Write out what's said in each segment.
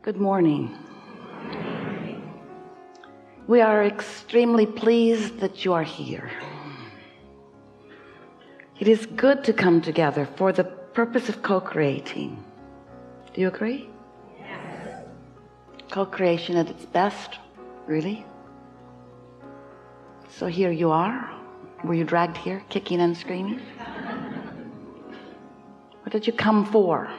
Good morning. We are extremely pleased that you are here. It is good to come together for the purpose of co-creating. Do you agree? Yes. Co-creation at its best, really. So here you are. Were you dragged here, kicking and screaming? What did you come for?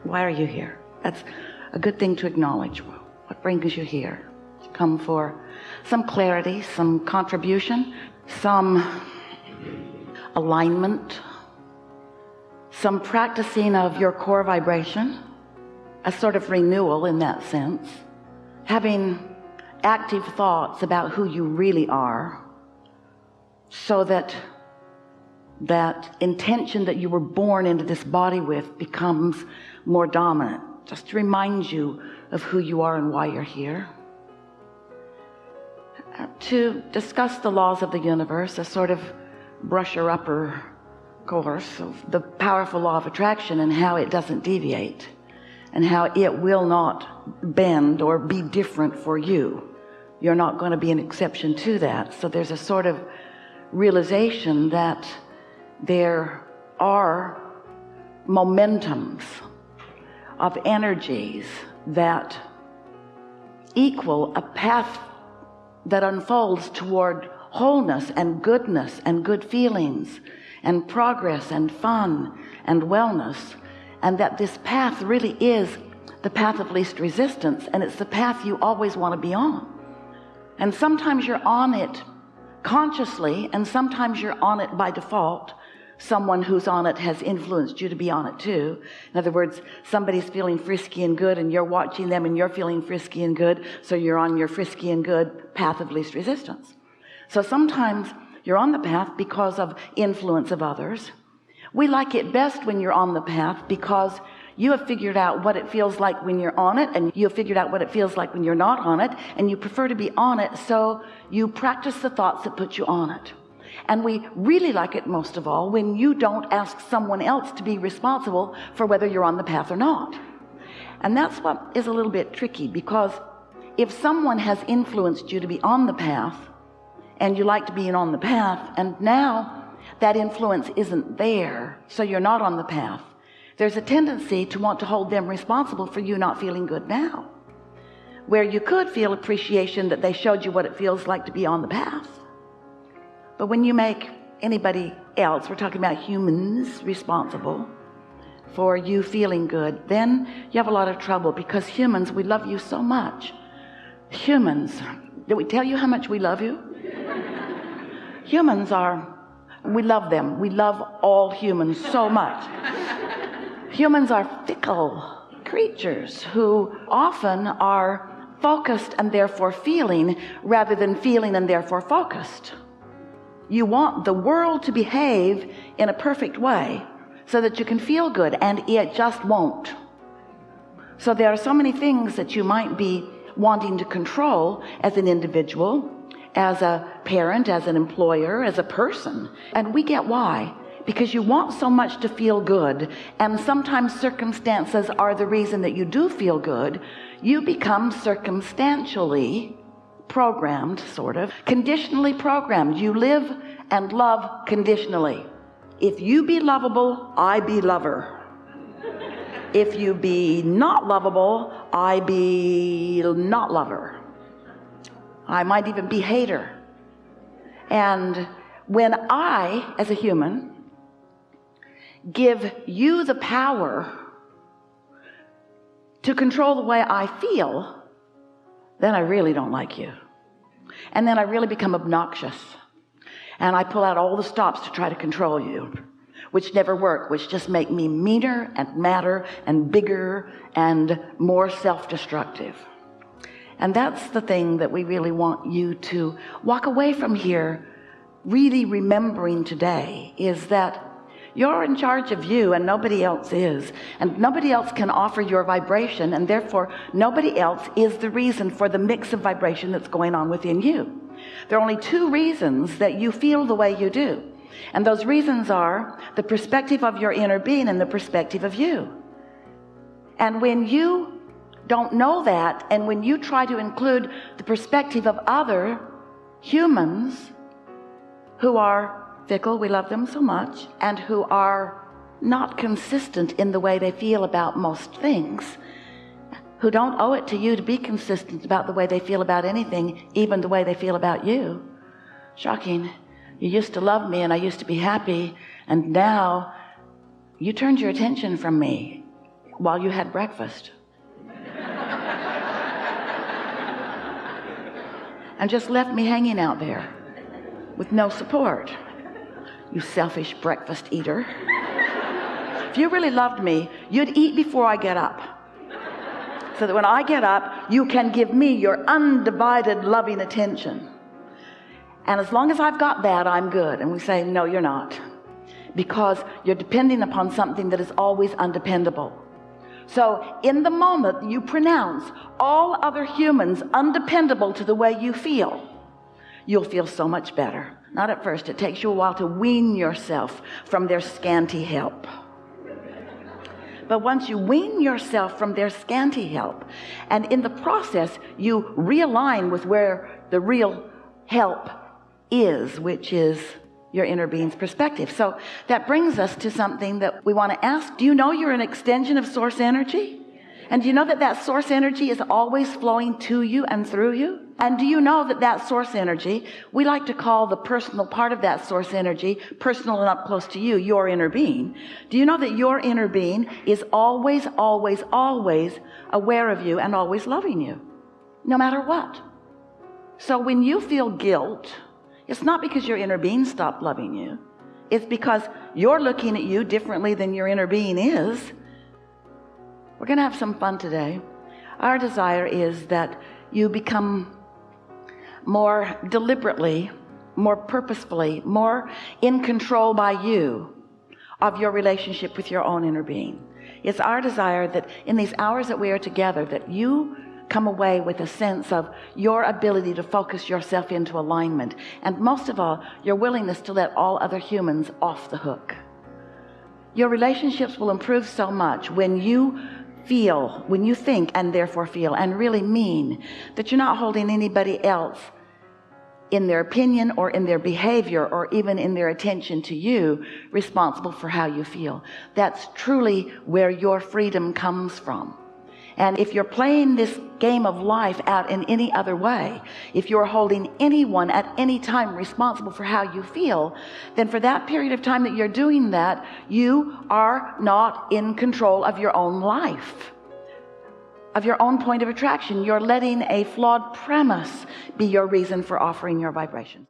Why are you here? That's a good thing to acknowledge. What brings you here? To come for some clarity, some contribution, some alignment, some practicing of your core vibration, a sort of renewal in that sense, having active thoughts about who you really are, so that that intention that you were born into this body with becomes more dominant, just to remind you of who you are and why you're here. To discuss the laws of the universe, a sort of brusher-upper course of the powerful law of attraction and how it doesn't deviate and how it will not bend or be different for you. You're not going to be an exception to that. So there's a sort of realization that there are momentums of energies that equal a path that unfolds toward wholeness and goodness and good feelings and progress and fun and wellness, and that this path really is the path of least resistance, and it's the path you always want to be on. And sometimes you're on it consciously, and sometimes you're on it by default. Someone who's on it has influenced you to be on it too. In other words, somebody's feeling frisky and good and you're watching them and you're feeling frisky and good, so you're on your frisky and good path of least resistance. So sometimes you're on the path because of influence of others. We like it best when you're on the path because you have figured out what it feels like when you're on it, and you have figured out what it feels like when you're not on it, and you prefer to be on it, so you practice the thoughts that put you on it. And we really like it most of all when you don't ask someone else to be responsible for whether you're on the path or not. And that's what is a little bit tricky, because if someone has influenced you to be on the path and you like to be on the path, and now that influence isn't there, so you're not on the path, there's a tendency to want to hold them responsible for you not feeling good now, where you could feel appreciation that they showed you what it feels like to be on the path. But when you make anybody else, we're talking about humans, responsible for you feeling good, then you have a lot of trouble, because humans, we love you so much. Humans, did we tell you how much we love you? Humans we love them. We love all humans so much. Humans are fickle creatures who often are focused and therefore feeling, rather than feeling and therefore focused. You want the world to behave in a perfect way so that you can feel good, and it just won't. So there are so many things that you might be wanting to control as an individual, as a parent, as an employer, as a person. And we get why. Because you want so much to feel good, and sometimes circumstances are the reason that you do feel good. You become circumstantially programmed, sort of conditionally programmed. You live and love conditionally. If you be lovable, I be lover. If you be not lovable, I be not lover. I might even be hater. And when I, as a human, give you the power to control the way I feel, then I really don't like you. And then I really become obnoxious. And I pull out all the stops to try to control you, which never work, which just make me meaner and madder and bigger and more self-destructive. And that's the thing that we really want you to walk away from here really remembering today, is that you're in charge of you and nobody else is, and nobody else can offer your vibration, and therefore nobody else is the reason for the mix of vibration that's going on within you. There are only two reasons that you feel the way you do, and those reasons are the perspective of your inner being and the perspective of you. And when you don't know that, and when you try to include the perspective of other humans who are fickle, we love them so much, and who are not consistent in the way they feel about most things, who don't owe it to you to be consistent about the way they feel about anything, even the way they feel about you. Shocking. You used to love me and I used to be happy, and now you turned your attention from me while you had breakfast and just left me hanging out there with no support. You selfish breakfast eater. If you really loved me, you'd eat before I get up, so that when I get up, you can give me your undivided loving attention. And as long as I've got that, I'm good. And we say, no, you're not, because you're depending upon something that is always undependable. So in the moment you pronounce all other humans undependable to the way you feel, you'll feel so much better. Not at first. It takes you a while to wean yourself from their scanty help. But once you wean yourself from their scanty help, and in the process you realign with where the real help is, which is your inner being's perspective. So that brings us to something that we want to ask. Do you know you're an extension of source energy? And do you know that that source energy is always flowing to you and through you? And do you know that that source energy, we like to call the personal part of that source energy, personal and up close to you, your inner being. Do you know that your inner being is always, always, always aware of you and always loving you, no matter what? So when you feel guilt, it's not because your inner being stopped loving you. It's because you're looking at you differently than your inner being is. We're going to have some fun today. Our desire is that you become more deliberately, more purposefully, more in control by you of your relationship with your own inner being. It's our desire that in these hours that we are together, that you come away with a sense of your ability to focus yourself into alignment, and most of all, your willingness to let all other humans off the hook. Your relationships will improve so much when you feel, when you think and therefore feel and really mean that you're not holding anybody else in their opinion or in their behavior or even in their attention to you responsible for how you feel. That's truly where your freedom comes from. And if you're playing this game of life out in any other way, if you're holding anyone at any time responsible for how you feel, then for that period of time that you're doing that, you are not in control of your own life, of your own point of attraction. You're letting a flawed premise be your reason for offering your vibration.